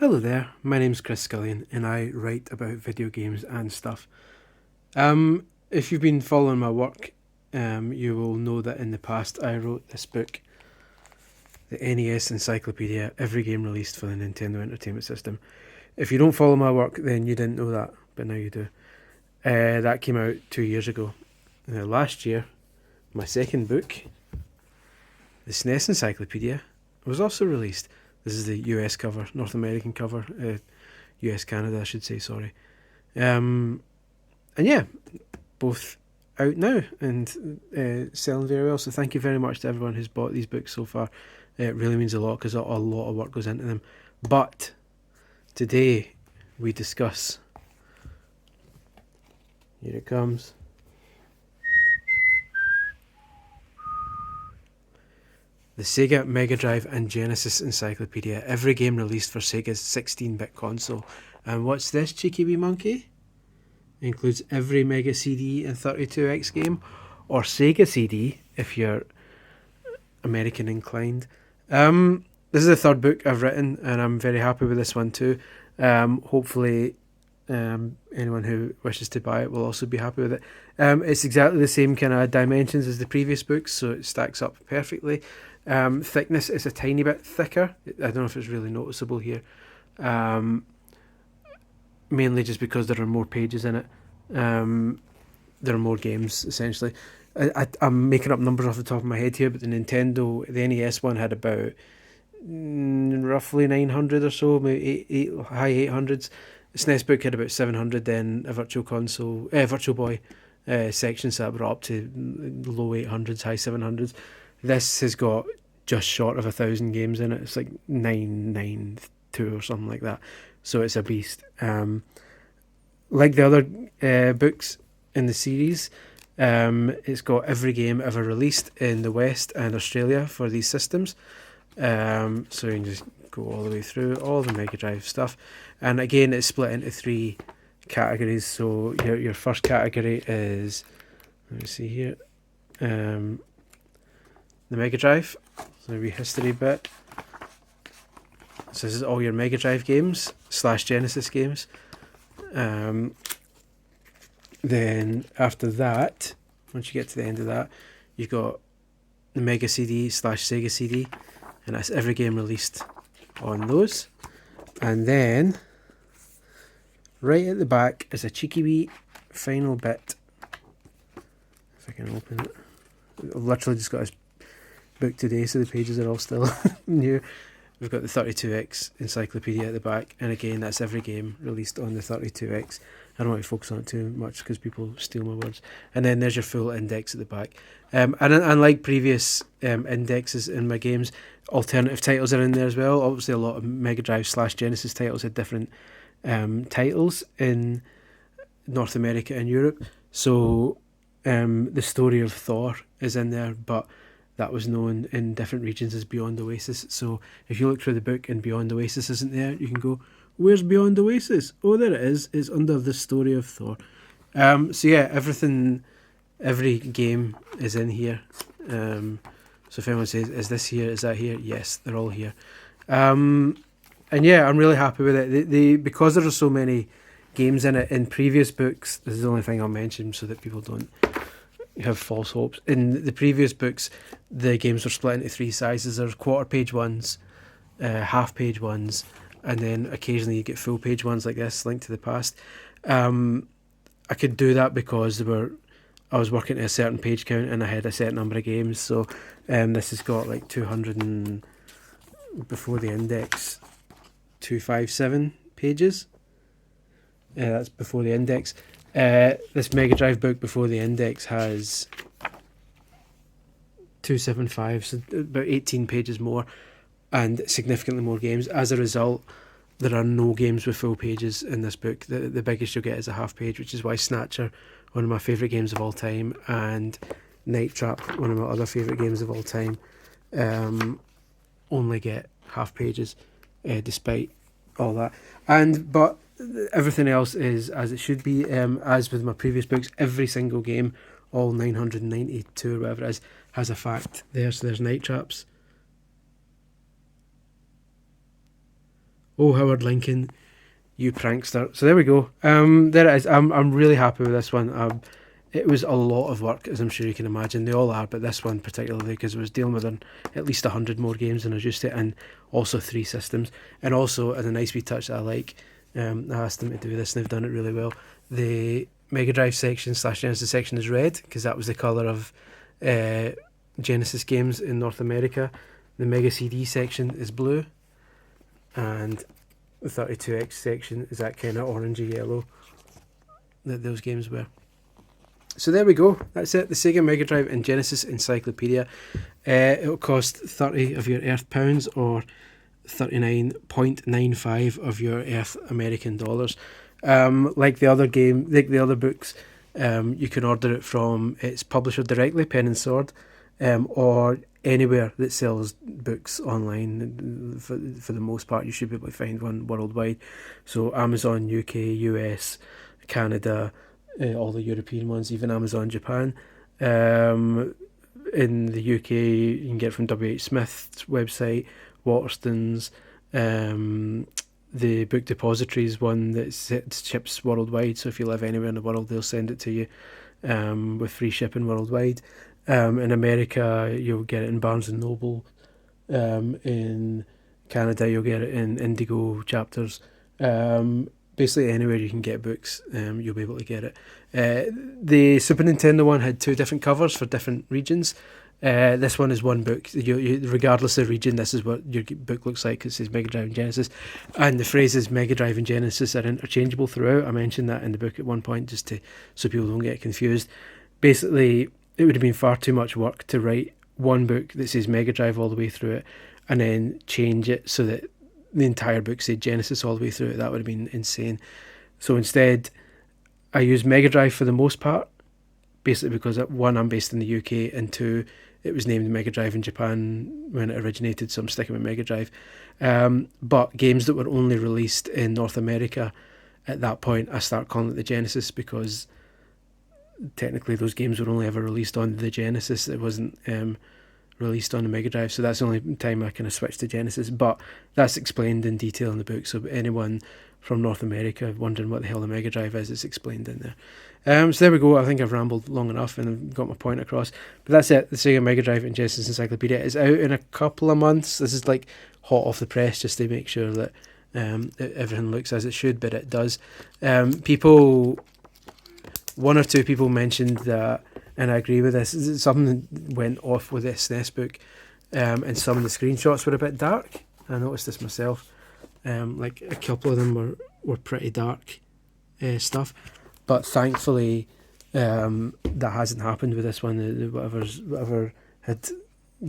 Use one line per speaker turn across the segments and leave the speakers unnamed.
Hello there, my name's Chris Scullion and I write about video games and stuff. If you've been following my work, you will know that in the past I wrote this book, the Nes Encyclopedia, every game released for the Nintendo Entertainment System. If you don't follow my work, then you didn't know that, but now you do. That came out 2 years ago. Last year, my second book, the SNES Encyclopedia, was also released. This is the US cover, North American cover, US Canada I should say, sorry. And yeah, both out now and selling very well, so thank you very much to everyone who's bought these books so far. It really means a lot because a lot of work goes into them. But today we discuss, here it comes, the Sega Mega Drive and Genesis Encyclopedia, every game released for Sega's 16-bit console. And what's this, cheeky wee monkey? It includes every Mega CD and 32X game, or Sega CD if you're American inclined. This is the third book I've written and I'm very happy with this one too. Hopefully anyone who wishes to buy it will also be happy with it. It's exactly the same kind of dimensions as the previous books, so it stacks up perfectly. Thickness is a tiny bit thicker. I don't know if it's really noticeable here. Mainly just because there are more pages in it. There are more games, essentially. I'm making up numbers off the top of my head here, but the NES one had about roughly 900 or so, maybe high 800s. The SNES book had about 700, then a Virtual Boy sections that were up to low 800s, high 700s. This has got just short of 1,000 games in it. It's like 992 or something like that. So it's a beast. Like the other books in the series, it's got every game ever released in the West and Australia for these systems. So you can just go all the way through all the Mega Drive stuff. And again, it's split into 3 categories. So your first category is, let me see here, the Mega Drive, so maybe history bit. So this is all your Mega Drive games / Genesis games. Then after that, once you get to the end of that, you've got the Mega CD / Sega CD, and that's every game released on those. And then right at the back is a cheeky wee final bit. If I can open it. I've literally just got this book today, so the pages are all still new. We've got the 32X encyclopedia at the back, and again, that's every game released on the 32X. I don't want to focus on it too much because people steal my words. And then there's your full index at the back. And unlike previous indexes in my games, alternative titles are in there as well. Obviously, a lot of Mega Drive / Genesis titles had different titles in North America and Europe. So the story of Thor is in there, but that was known in different regions as Beyond Oasis. So if you look through the book and Beyond Oasis isn't there, you can go, where's Beyond Oasis? Oh, there it is. It's under the story of Thor. So yeah, every game is in here. So if anyone says, is this here, is that here? Yes, they're all here. And yeah, I'm really happy with it. Because there are so many games in it in previous books, this is the only thing I'll mention so that people don't have false hopes. In the previous books, the games were split into 3 sizes. There's quarter-page ones, half-page ones, and then occasionally you get full-page ones like this, Link to the Past. I could do that because I was working at a certain page count and I had a set number of games. So this has got like 200 and, before the index, 257 pages. That's before the index. This Mega Drive book before the index has 275, so about 18 pages more and significantly more games. As a result, there are no games with full pages in this book. The biggest you'll get is a half page, which is why Snatcher, one of my favourite games of all time, and Night Trap, one of my other favourite games of all time, only get half pages, despite all that. But everything else is as it should be. As with my previous books, every single game, all 992 or whatever it is, has a fact there. So there's Night Traps, Oh, Howard Lincoln, you prankster. So there we go. There it is. I'm really happy with this one. It was a lot of work, as I'm sure you can imagine. They all are, but this one particularly, because I was dealing with at least 100 more games than I was used to, and also 3 systems. And also, as a nice wee touch that I like, I asked them to do this, and they've done it really well. The Mega Drive section / Genesis section is red, because that was the colour of Genesis games in North America. The Mega CD section is blue, and the 32X section is that kind of orangey yellow that those games were. So there we go. That's it. The Sega Mega Drive and Genesis Encyclopedia. It'll cost 30 of your Earth pounds or 39.95 of your Earth American dollars. Like the other books, you can order it from its publisher directly, Pen and Sword, or anywhere that sells books online. For the most part, you should be able to find one worldwide. So Amazon UK, US, Canada, all the European ones, even Amazon Japan. In the UK, you can get from WH Smith's website, Waterstones, the Book Depositories one that ships worldwide. So if you live anywhere in the world, they'll send it to you with free shipping worldwide. In America, you'll get it in Barnes and Noble. In Canada, you'll get it in Indigo chapters. Basically anywhere you can get books, you'll be able to get it. The Super Nintendo one had 2 different covers for different regions. This one is one book. You, regardless of region, this is what your book looks like. It says Mega Drive and Genesis, and the phrases Mega Drive and Genesis are interchangeable throughout. I mentioned that in the book at one point, so people don't get confused. Basically, it would have been far too much work to write one book that says Mega Drive all the way through it, and then change it so that the entire book said Genesis all the way through it. That would have been insane. So instead, I use Mega Drive for the most part, basically because 1, I'm based in the UK, and 2, it was named Mega Drive in Japan when it originated, so I'm sticking with Mega Drive. But games that were only released in North America at that point, I start calling it the Genesis, because technically those games were only ever released on the Genesis. It wasn't released on the Mega Drive, so that's the only time I kind of switched to Genesis, but that's explained in detail in the book, so anyone from North America wondering what the hell the Mega Drive is, it's explained in there. So there we go. I think I've rambled long enough and I've got my point across, but that's it. The Sega Mega Drive and Genesis Encyclopedia is out in a couple of months. This is like hot off the press, just to make sure that everything looks as it should, but it does. 1 or 2 people mentioned that, and I agree with this, something went off with this SNES book, and some of the screenshots were a bit dark. I noticed this myself. Like a couple of them were pretty dark stuff, but thankfully that hasn't happened with this one. Whatever had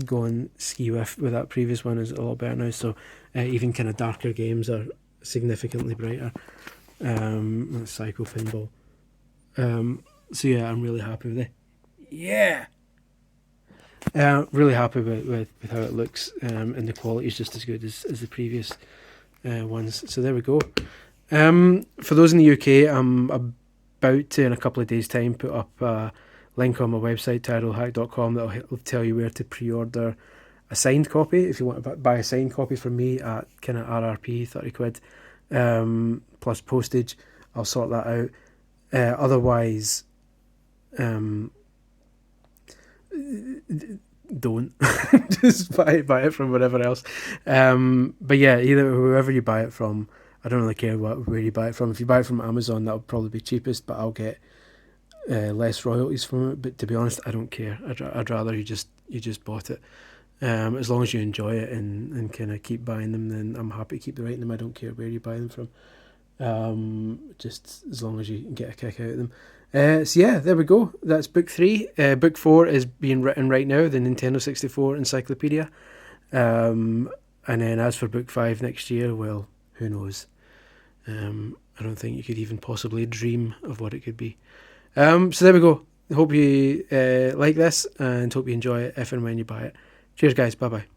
gone ski with that previous one is a lot better now, so even kind of darker games are significantly brighter. Psycho Pinball. So yeah, I'm really happy with it. Yeah. Really happy with how it looks, and the quality is just as good as the previous ones. So there we go. For those in the UK, I'm about to, in a couple of days' time, put up a link on my website, titlehack.com, that'll tell you where to pre-order a signed copy. If you want to buy a signed copy from me at kind of RRP, 30 quid, plus postage, I'll sort that out. Otherwise, don't just buy it from whatever else. But yeah, either whoever you buy it from, I don't really care where you buy it from. If you buy it from Amazon, that'll probably be cheapest, but I'll get less royalties from it. But to be honest, I don't care. I'd rather you just bought it. As long as you enjoy it and kind of keep buying them, then I'm happy to keep writing them. I don't care where you buy them from. Just as long as you can get a kick out of them. So yeah, there we go. That's book 3. Book 4 is being written right now, the Nintendo 64 Encyclopedia. And then as for book 5 next year, well, who knows? I don't think you could even possibly dream of what it could be. So there we go. Hope you like this, and hope you enjoy it if and when you buy it. Cheers guys, bye bye.